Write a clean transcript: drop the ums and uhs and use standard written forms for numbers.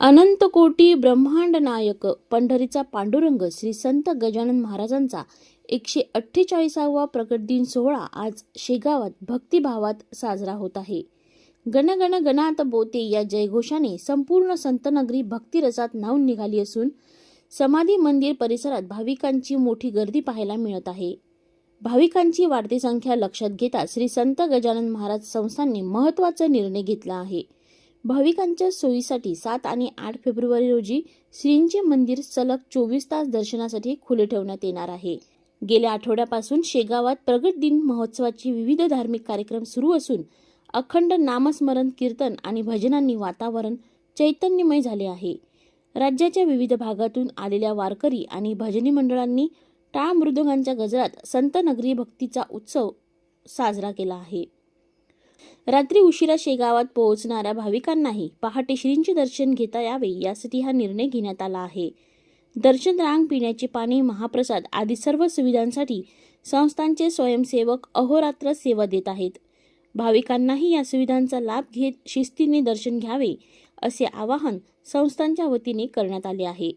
अनंत कोटी ब्रह्मांड नायक पंढरीचा पांडुरंग श्री संत गजानन महाराजांचा 148वा प्रकट दिन सोहळा आज शेगावात भक्तिभावात साजरा होत आहे. गण गण गणात बोते या जयघोषाने संपूर्ण संतनगरी भक्तिरसात न्हाऊन निघाली असून समाधी मंदिर परिसरात भाविकांची मोठी गर्दी पाहायला मिळत आहे. भाविकांची वाढती संख्या लक्षात घेता श्री संत गजानन महाराज संस्थानने महत्त्वाचा निर्णय घेतला आहे. भाविकांच्या सोयीसाठी 7 आणि 8 फेब्रुवारी रोजी श्रींचे मंदिर सलग 24 तास दर्शनासाठी खुले ठेवण्यात येणार आहे. गेल्या आठवड्यापासून शेगावात प्रगट दिन महोत्सवाचे विविध धार्मिक कार्यक्रम सुरू असून अखंड नामस्मरण, कीर्तन आणि भजनांनी वातावरण चैतन्यमय झाले आहे. राज्याच्या विविध भागातून आलेल्या वारकरी आणि भजनी मंडळांनी टाळ मृदुंगांच्या गजरात संतनगरी भक्तीचा उत्सव साजरा केला आहे. रात्री उशिरा शेगावात पोहोचणाऱ्या भाविकांनाही पहाटे श्रींचे दर्शन घेता यावे यासाठी हा निर्णय घेण्यात आला आहे. दर्शन रांग, पिण्याचे पाणी, महाप्रसाद आदी सर्व सुविधांसाठी संस्थांचे स्वयंसेवक अहोरात्र सेवा देत आहेत. भाविकांनाही या सुविधांचा लाभ घेत शिस्तीने दर्शन घ्यावे असे आवाहन संस्थांच्या वतीने करण्यात आले आहे.